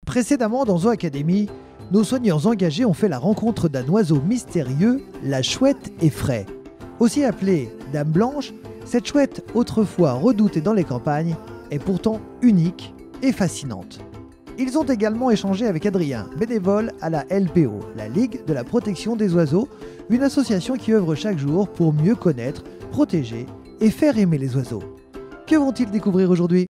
Précédemment dans Zoo Academy, nos soigneurs engagés ont fait la rencontre d'un oiseau mystérieux, la chouette effraie. Aussi appelée Dame Blanche, cette chouette autrefois redoutée dans les campagnes est pourtant unique et fascinante. Ils ont également échangé avec Adrien, bénévole à la LPO, la Ligue de la protection des oiseaux, une association qui œuvre chaque jour pour mieux connaître, protéger et faire aimer les oiseaux. Que vont-ils découvrir aujourd'hui ?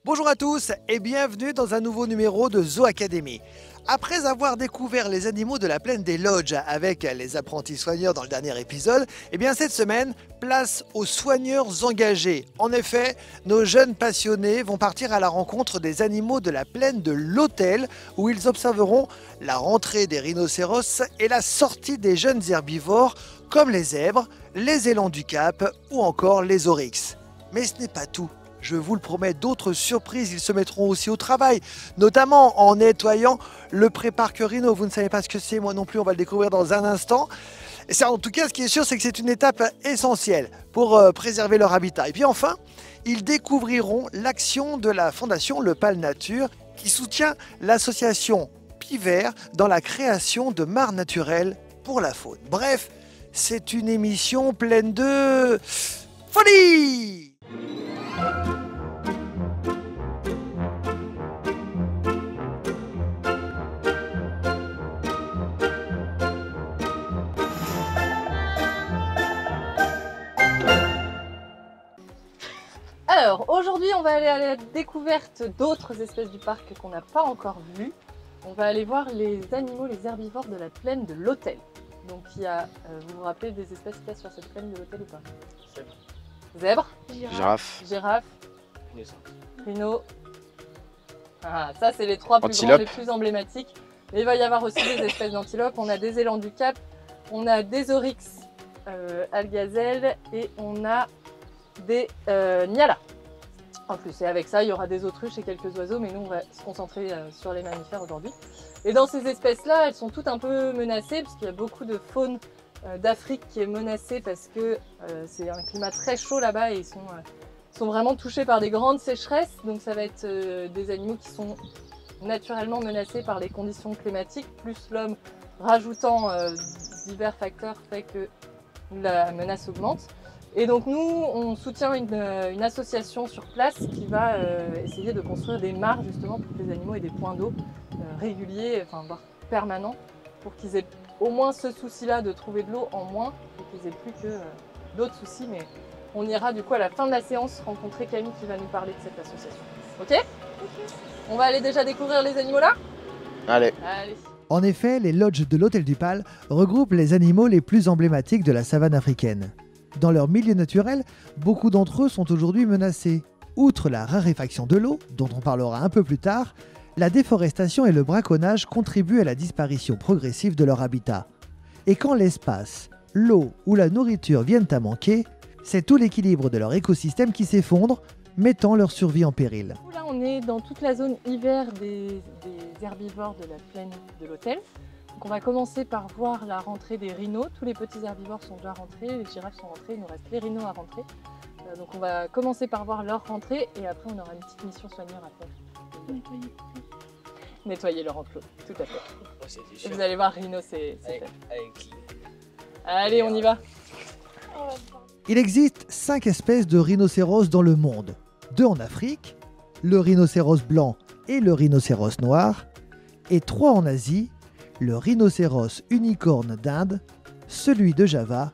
Bonjour à tous et bienvenue dans un nouveau numéro de Zoo Academy. Après avoir découvert les animaux de la plaine des Lodges avec les apprentis soigneurs dans le dernier épisode, cette semaine, place aux soigneurs engagés. En effet, nos jeunes passionnés vont partir à la rencontre des animaux de la plaine de l'Hôtel où ils observeront la rentrée des rhinocéros et la sortie des jeunes herbivores comme les zèbres, les élans du Cap ou encore les oryx. Mais ce n'est pas tout. Je vous le promets, d'autres surprises, ils se mettront aussi au travail, notamment en nettoyant le pré-parc Rhino. Vous ne savez pas ce que c'est, moi non plus, on va le découvrir dans un instant. Et en tout cas, ce qui est sûr, c'est que c'est une étape essentielle pour préserver leur habitat. Et puis enfin, ils découvriront l'action de la fondation Le Pal Nature, qui soutient l'association Pivert dans la création de mares naturelles pour la faune. Bref, c'est une émission pleine de folie! Alors, aujourd'hui, on va aller à la découverte d'autres espèces du parc qu'on n'a pas encore vues. On va aller voir les animaux, les herbivores de la plaine de l'Hôtel. Donc, il y a, vous vous rappelez des espèces qu'il y a sur cette plaine de l'Hôtel ou pas? Zèbre. Girafe. Rhino. Ah, ça, c'est les trois plus grands, les plus emblématiques. Mais il va y avoir aussi des espèces d'antilopes. On a des élans du Cap, on a des oryx algazelles et on a des nyalas. En plus, et avec ça, il y aura des autruches et quelques oiseaux, mais nous, on va se concentrer sur les mammifères aujourd'hui. Et dans ces espèces-là, elles sont toutes un peu menacées, parce qu'il y a beaucoup de faune d'Afrique qui est menacée, parce que c'est un climat très chaud là-bas, et ils sont vraiment touchés par des grandes sécheresses. Donc ça va être des animaux qui sont naturellement menacés par les conditions climatiques, plus l'homme rajoutant divers facteurs fait que la menace augmente. Et donc nous, on soutient une association sur place qui va essayer de construire des mares justement pour que les animaux aient des points d'eau réguliers, enfin voire permanents, pour qu'ils aient au moins ce souci-là de trouver de l'eau en moins et qu'ils aient plus que d'autres soucis. Mais on ira du coup à la fin de la séance rencontrer Camille qui va nous parler de cette association. Ok? On va aller déjà découvrir les animaux là? Allez. En effet, les lodges de l'Hôtel du Pal regroupent les animaux les plus emblématiques de la savane africaine. Dans leur milieu naturel, beaucoup d'entre eux sont aujourd'hui menacés. Outre la raréfaction de l'eau, dont on parlera un peu plus tard, la déforestation et le braconnage contribuent à la disparition progressive de leur habitat. Et quand l'espace, l'eau ou la nourriture viennent à manquer, c'est tout l'équilibre de leur écosystème qui s'effondre, mettant leur survie en péril. Là, on est dans toute la zone hiver des herbivores de la plaine de l'Hôtel. Donc on va commencer par voir la rentrée des rhinos. Tous les petits herbivores sont déjà rentrés, les girafes sont rentrées, il nous reste les rhinos à rentrer. Donc on va commencer par voir leur rentrée et après on aura une petite mission soigneur à faire. Nettoyer leur enclos, tout à fait. Et vous allez voir, rhino c'est fait. Allez, on y va. Il existe 5 espèces de rhinocéros dans le monde. 2 en Afrique, le rhinocéros blanc et le rhinocéros noir, et 3 en Asie, le rhinocéros unicorne d'Inde, celui de Java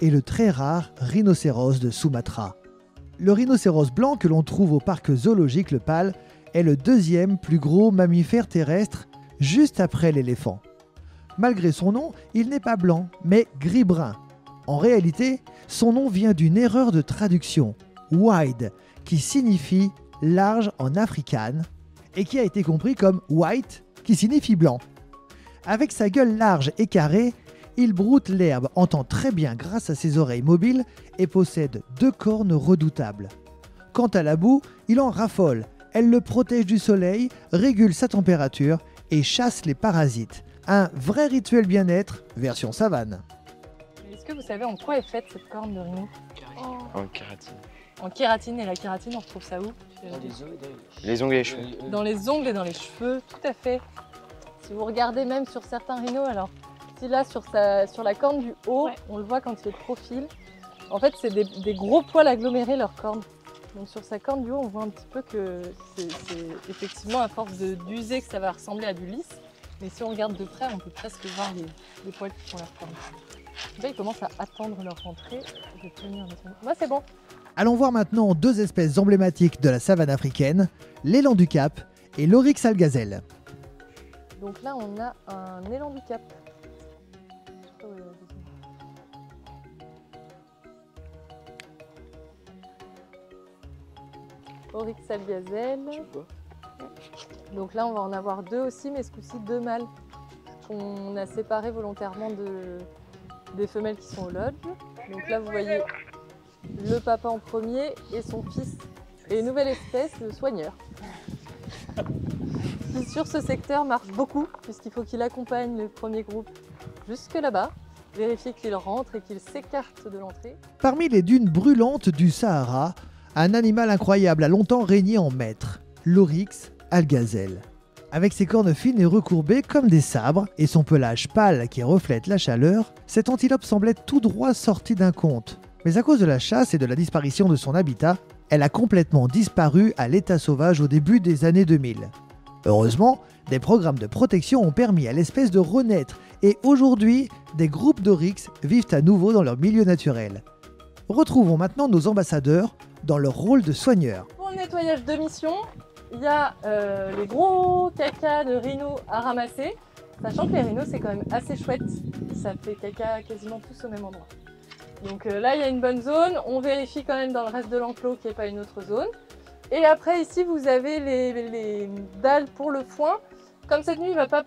et le très rare rhinocéros de Sumatra. Le rhinocéros blanc que l'on trouve au parc zoologique Le Pal est le 2e plus gros mammifère terrestre, juste après l'éléphant. Malgré son nom, il n'est pas blanc, mais gris-brun. En réalité, son nom vient d'une erreur de traduction, wide, qui signifie large en afrikaans, et qui a été compris comme white, qui signifie blanc. Avec sa gueule large et carrée, il broute l'herbe, entend très bien grâce à ses oreilles mobiles et possède 2 cornes redoutables. Quant à la boue, il en raffole, Elle le protège du soleil, régule sa température et chasse les parasites. Un vrai rituel bien-être version savane. Est-ce que vous savez en quoi est faite cette corne de rhino? En kératine. En kératine, et la kératine on retrouve ça où? Les ongles et les cheveux. Dans les ongles et dans les cheveux, tout à fait. Si vous regardez même sur certains rhinos, alors si là sur la corne du haut, on le voit quand il est de profil, en fait c'est des gros poils agglomérés leur corne. Donc sur sa corne du haut, on voit un petit peu que c'est effectivement à force d'user que ça va ressembler à du lisse. Mais si on regarde de près, on peut presque voir les poils qui font leur corne. Là, ils commencent à attendre leur rentrée. Je vais tenir moi, c'est bon. Allons voir maintenant deux espèces emblématiques de la savane africaine, l'élan du Cap et l'Oryx algazelle. Donc là, on a un élan du Cap. Oryx algazelle. Donc là, on va en avoir deux aussi, mais ce coup-ci deux mâles qu'on a séparés volontairement des femelles qui sont au lodge. Donc là, vous voyez le papa en premier et son fils. Et une nouvelle espèce, le soigneur, qui sur ce secteur marche beaucoup, puisqu'il faut qu'il accompagne le premier groupe jusque là-bas, vérifier qu'il rentre et qu'il s'écarte de l'entrée. Parmi les dunes brûlantes du Sahara, un animal incroyable a longtemps régné en maître, l'Oryx algazelle. Avec ses cornes fines et recourbées comme des sabres et son pelage pâle qui reflète la chaleur, cette antilope semblait tout droit sortie d'un conte. Mais à cause de la chasse et de la disparition de son habitat, elle a complètement disparu à l'état sauvage au début des années 2000. Heureusement, des programmes de protection ont permis à l'espèce de renaître et aujourd'hui, des groupes d'oryx vivent à nouveau dans leur milieu naturel. Retrouvons maintenant nos ambassadeurs dans leur rôle de soigneurs. Pour le nettoyage de mission, il y a les gros caca de rhinos à ramasser, sachant que les rhinos c'est quand même assez chouette, ça fait caca quasiment tous au même endroit. Donc là il y a une bonne zone, on vérifie quand même dans le reste de l'enclos qu'il n'y ait pas une autre zone. Et après ici vous avez les dalles pour le foin. Comme cette nuit il va pas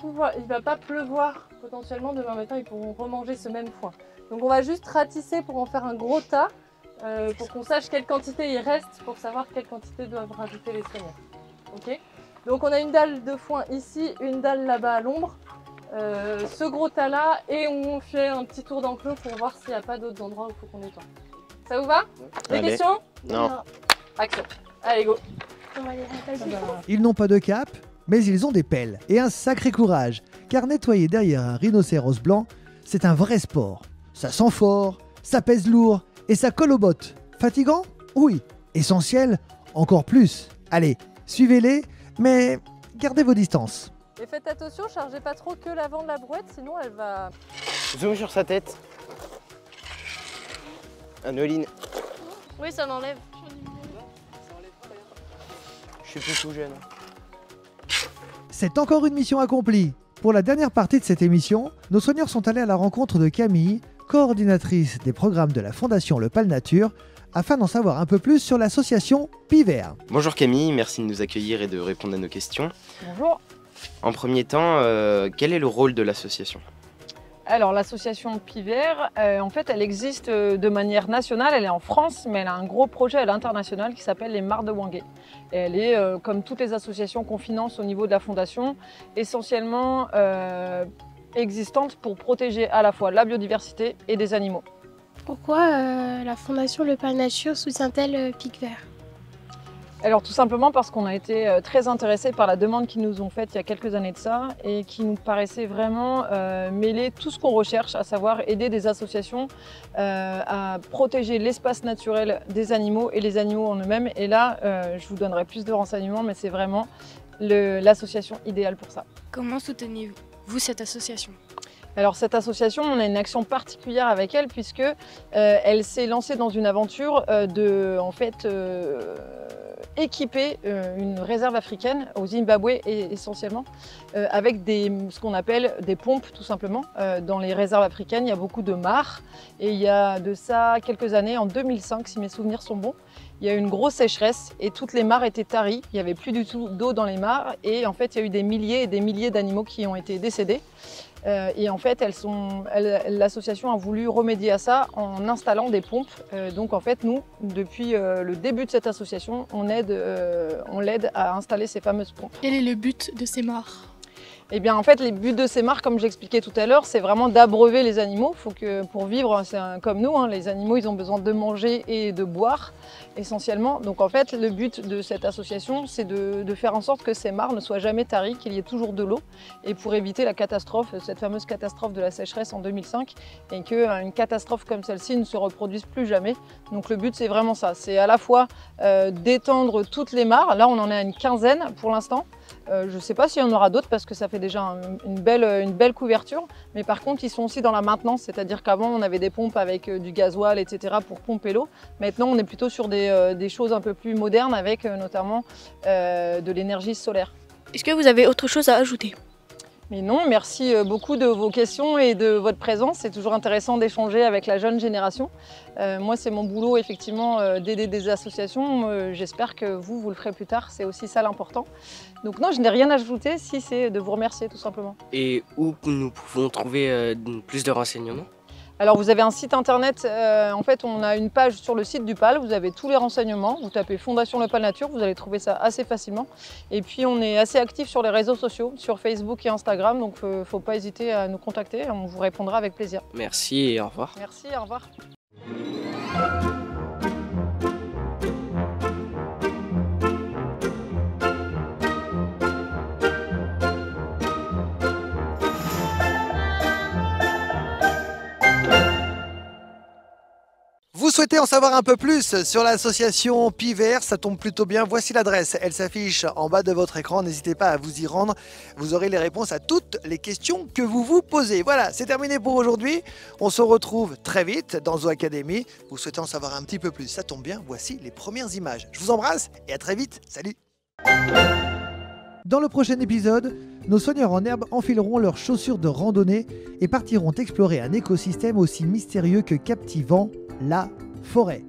pleuvoir, potentiellement demain matin ils pourront remanger ce même foin. Donc on va juste ratisser pour en faire un gros tas, pour qu'on sache quelle quantité il reste, pour savoir quelle quantité doivent rajouter les soigneurs. Okay. Donc on a une dalle de foin ici, une dalle là-bas à l'ombre, ce gros tas là, et on fait un petit tour d'enclos pour voir s'il n'y a pas d'autres endroits où il faut qu'on nettoie. Ça vous va? Des questions? Non. Action. Allez go. Ils n'ont pas de cap, mais ils ont des pelles et un sacré courage, car nettoyer derrière un rhinocéros blanc, c'est un vrai sport. Ça sent fort, ça pèse lourd et ça colle aux bottes. Fatigant? Oui. Essentiel? Encore plus. Allez, suivez-les, mais gardez vos distances. Et faites attention, chargez pas trop que l'avant de la brouette, sinon elle va... Zoom sur sa tête. Anoline. Oui, ça m'enlève. Je suis plus tout jeune. C'est encore une mission accomplie. Pour la dernière partie de cette émission, nos soigneurs sont allés à la rencontre de Camille, coordinatrice des programmes de la Fondation Le Pal Nature, afin d'en savoir un peu plus sur l'association PIVER. Bonjour Camille, merci de nous accueillir et de répondre à nos questions. Bonjour. En premier temps, quel est le rôle de l'association? Alors l'association PIVER, en fait elle existe de manière nationale, elle est en France, mais elle a un gros projet à l'international qui s'appelle les Mares de Wangé. Et elle est, comme toutes les associations qu'on finance au niveau de la fondation, essentiellement existante pour protéger à la fois la biodiversité et des animaux. Pourquoi la Fondation Le Pal Nature soutient-elle PIVER? Alors tout simplement parce qu'on a été très intéressés par la demande qu'ils nous ont faite il y a quelques années de ça et qui nous paraissait vraiment mêler tout ce qu'on recherche, à savoir aider des associations à protéger l'espace naturel des animaux et les animaux en eux-mêmes. Et là, je vous donnerai plus de renseignements, mais c'est vraiment l'association idéale pour ça. Comment soutenez-vous cette association? Alors cette association, on a une action particulière avec elle puisque elle s'est lancée dans une aventure de équiper une réserve africaine au Zimbabwe essentiellement avec ce qu'on appelle des pompes tout simplement. Dans les réserves africaines, il y a beaucoup de mares et il y a de ça quelques années, en 2005 si mes souvenirs sont bons. il y a eu une grosse sécheresse et toutes les mares étaient taries. Il n'y avait plus du tout d'eau dans les mares et en fait il y a eu des milliers et des milliers d'animaux qui ont été décédés. Et en fait, l'association a voulu remédier à ça en installant des pompes. Donc en fait, nous, depuis le début de cette association, on l'aide à installer ces fameuses pompes. Quel est le but de ces mares ? Eh bien en fait, les buts de ces mares, comme j'expliquais tout à l'heure, c'est vraiment d'abreuver les animaux. Faut que pour vivre, c'est comme nous, hein, les animaux, ils ont besoin de manger et de boire essentiellement. Donc en fait, le but de cette association, c'est de faire en sorte que ces mares ne soient jamais taries, qu'il y ait toujours de l'eau, et pour éviter la catastrophe, cette fameuse catastrophe de la sécheresse en 2005, et qu'une catastrophe comme celle-ci ne se reproduise plus jamais. Donc le but, c'est vraiment ça, c'est à la fois d'étendre toutes les mares. Là, on en est à une quinzaine pour l'instant. Je ne sais pas s'il y en aura d'autres parce que ça fait déjà une belle couverture, mais par contre ils sont aussi dans la maintenance, c'est-à-dire qu'avant on avait des pompes avec du gasoil, etc. pour pomper l'eau. Maintenant on est plutôt sur des choses un peu plus modernes avec notamment de l'énergie solaire. Est-ce que vous avez autre chose à ajouter ? Mais non, merci beaucoup de vos questions et de votre présence. C'est toujours intéressant d'échanger avec la jeune génération. Moi, c'est mon boulot, effectivement, d'aider des associations. J'espère que vous le ferez plus tard. C'est aussi ça l'important. Donc non, je n'ai rien à ajouter, si c'est de vous remercier, tout simplement. Et où nous pouvons trouver plus de renseignements ? Alors vous avez un site internet, en fait on a une page sur le site du PAL, vous avez tous les renseignements, vous tapez Fondation Le Pal Nature, vous allez trouver ça assez facilement. Et puis on est assez actifs sur les réseaux sociaux, sur Facebook et Instagram, donc faut pas hésiter à nous contacter, on vous répondra avec plaisir. Merci et au revoir. Merci, au revoir. Vous souhaitez en savoir un peu plus sur l'association Pivert, ça tombe plutôt bien. Voici l'adresse, elle s'affiche en bas de votre écran. N'hésitez pas à vous y rendre. Vous aurez les réponses à toutes les questions que vous vous posez. Voilà, c'est terminé pour aujourd'hui. On se retrouve très vite dans Zoo Academy. Vous souhaitez en savoir un petit peu plus, ça tombe bien. Voici les premières images. Je vous embrasse et à très vite. Salut. Dans le prochain épisode, nos soigneurs en herbe enfileront leurs chaussures de randonnée et partiront explorer un écosystème aussi mystérieux que captivant, la forêt.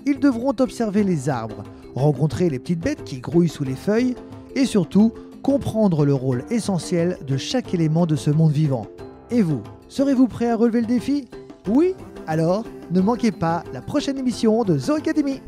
Ils devront observer les arbres, rencontrer les petites bêtes qui grouillent sous les feuilles et surtout comprendre le rôle essentiel de chaque élément de ce monde vivant. Et vous, serez-vous prêt à relever le défi ? Oui ? Alors, ne manquez pas la prochaine émission de Zoo Academy.